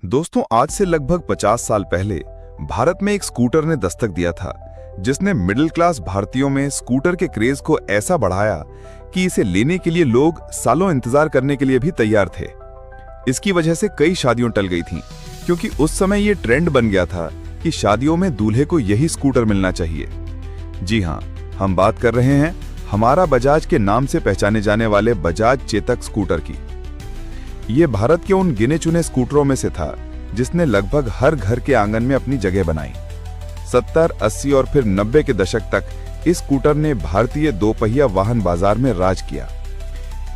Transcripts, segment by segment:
दोस्तों, आज से लगभग 50 साल पहले भारत में एक स्कूटर ने दस्तक दिया था, जिसने मिडिल क्लास भारतीयों में स्कूटर के क्रेज को ऐसा बढ़ाया कि इसे लेने के लिए लोग सालों इंतजार करने के लिए भी तैयार थे। इसकी वजह से कई शादियां टल गई थीं, क्योंकि उस समय ये ट्रेंड बन गया था कि शादियों में दूल्हे को यही स्कूटर मिलना चाहिए। जी हाँ, हम बात कर रहे हैं हमारा बजाज के नाम से पहचाने जाने वाले बजाज चेतक स्कूटर की। ये भारत के उन गिने चुने स्कूटरों में से था जिसने लगभग हर घर के आंगन में अपनी जगह बनाई। 70, 80 और फिर 90 के दशक तक इस स्कूटर ने भारतीय दोपहिया वाहन बाजार में राज किया।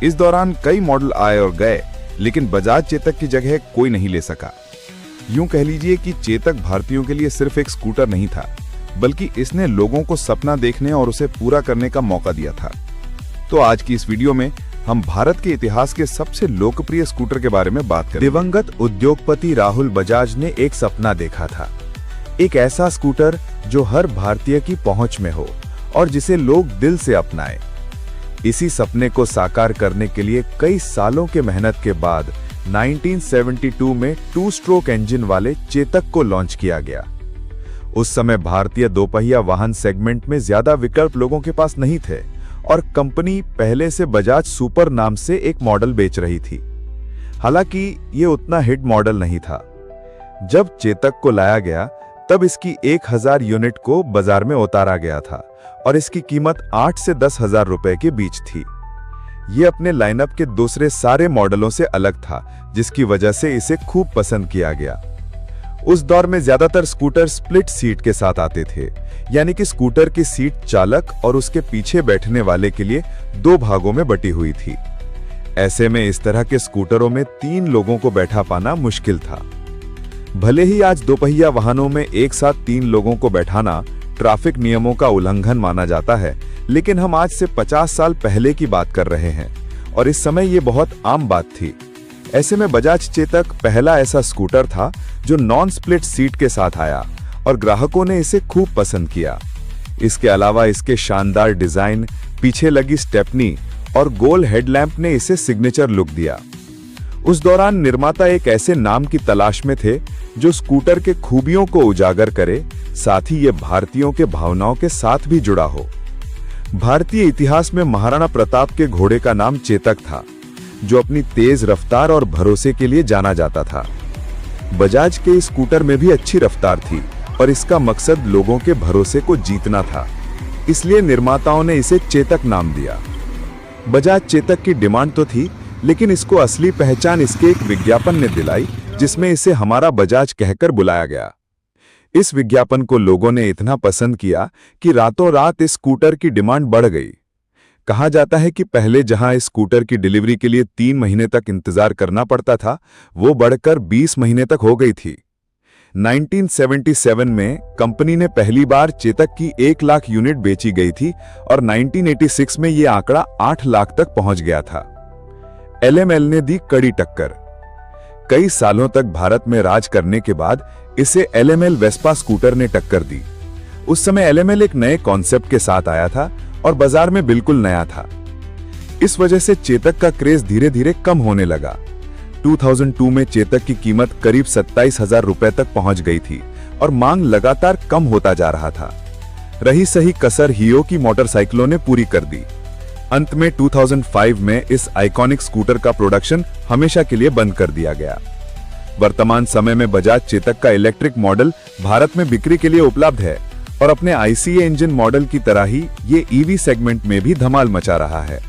इस दौरान कई मॉडल आए और गए, लेकिन बजाज चेतक की जगह कोई नहीं ले सका। यूं कह लीजिए कि चेतक भारतीयों के लिए सिर्फ एक स्कूटर नहीं था, बल्कि इसने लोगों को सपना देखने और उसे पूरा करने का मौका दिया था। तो आज की इस वीडियो में हम भारत के इतिहास के सबसे लोकप्रिय स्कूटर के बारे में बात करेंगे। दिवंगत उद्योगपति राहुल बजाज ने एक सपना देखा था, एक ऐसा स्कूटर जो हर भारतीय की पहुंच में हो और जिसे लोग दिल से अपनाएं। इसी सपने को साकार करने के लिए कई सालों के मेहनत के बाद 1972 में 2 स्ट्रोक इंजन वाले चेतक को लॉन्च किया गया। उस समय भारतीय दोपहिया वाहन सेगमेंट में ज्यादा विकल्प लोगों के पास नहीं थे और कंपनी पहले से बजाज सुपर नाम से एक मॉडल बेच रही थी। हालांकि ये उतना हिट मॉडल नहीं था। जब चेतक को लाया गया तब इसकी 1000 यूनिट को बाजार में उतारा गया था और इसकी कीमत 8 से 10 हजार रुपए के बीच थी। ये अपने लाइनअप के दूसरे सारे मॉडलों से अलग था, जिसकी वजह से इसे खूब पसंद किया गया। उस दौर में ज्यादातर स्कूटर स्प्लिट सीट के साथ आते थे, यानी कि स्कूटर की सीट चालक और उसके पीछे बैठने वाले के लिए 2 भागों में बटी हुई थी। ऐसे में इस तरह के स्कूटरों में 3 लोगों को बैठा पाना मुश्किल था। भले ही आज दोपहिया वाहनों में एक साथ 3 लोगों को बैठाना ट्रैफिक नियमों का उल्लंघन माना जाता है, लेकिन हम आज से 50 साल पहले की बात कर रहे हैं और इस समय ये बहुत आम बात थी। ऐसे में बजाज चेतक पहला ऐसा स्कूटर था जो नॉन स्प्लिट सीट के साथ आया और ग्राहकों ने इसे खूब पसंद किया। इसके अलावा इसके शानदार डिजाइन, पीछे लगी स्टेपनी और गोल हेडलैम्प ने इसे सिग्नेचर लुक दिया। उस दौरान निर्माता एक ऐसे नाम की तलाश में थे जो स्कूटर के खूबियों को उजागर करे, साथ ही ये भारतीयों के भावनाओं के साथ भी जुड़ा हो। भारतीय इतिहास में महाराणा प्रताप के घोड़े का नाम चेतक था, जो अपनी तेज रफ्तार और भरोसे के लिए जाना जाता था। बजाज के इस स्कूटर में भी अच्छी रफ्तार थी और इसका मकसद लोगों के भरोसे को जीतना था, इसलिए निर्माताओं ने इसे चेतक नाम दिया। बजाज चेतक की डिमांड तो थी, लेकिन इसको असली पहचान इसके एक विज्ञापन ने दिलाई, जिसमें इसे हमारा बजाज कहकर बुलाया गया। इस विज्ञापन को लोगों ने इतना पसंद किया कि रातों रात इस स्कूटर की डिमांड बढ़ गई। कहा जाता है कि पहले जहां इस स्कूटर की डिलीवरी के लिए 3 महीने तक इंतजार करना पड़ता था, वो बढ़कर 20 महीने तक हो गई थी। 1977 में कंपनी ने पहली बार चेतक की 1 लाख यूनिट बेची गई थी और 1986 में ये आंकड़ा 8 लाख तक पहुंच गया था। LML ने दी कड़ी टक्कर। कई सालों तक भारत में राज करने के बाद इसे LML वेस्पा स्कूटर ने टक्कर दी। उस समय LML एक नए कॉन्सेप्ट के साथ आया था और बाजार में बिल्कुल नया था। इस वजह से चेतक का क्रेज धीरे धीरे कम होने लगा। 2002 में चेतक की कीमत करीब 27 हजार रुपए तक पहुंच गई थी और मांग लगातार कम होता जा रहा था। रही सही कसर हियो की मोटरसाइकिलों ने पूरी कर दी। अंत में 2005 में इस आइकॉनिक स्कूटर का प्रोडक्शन हमेशा के लिए बंद कर दिया गया। वर्तमान समय में बजाज चेतक का इलेक्ट्रिक मॉडल भारत में बिक्री के लिए उपलब्ध है और अपने ICE इंजन मॉडल की तरह ही ये EV सेगमेंट में भी धमाल मचा रहा है।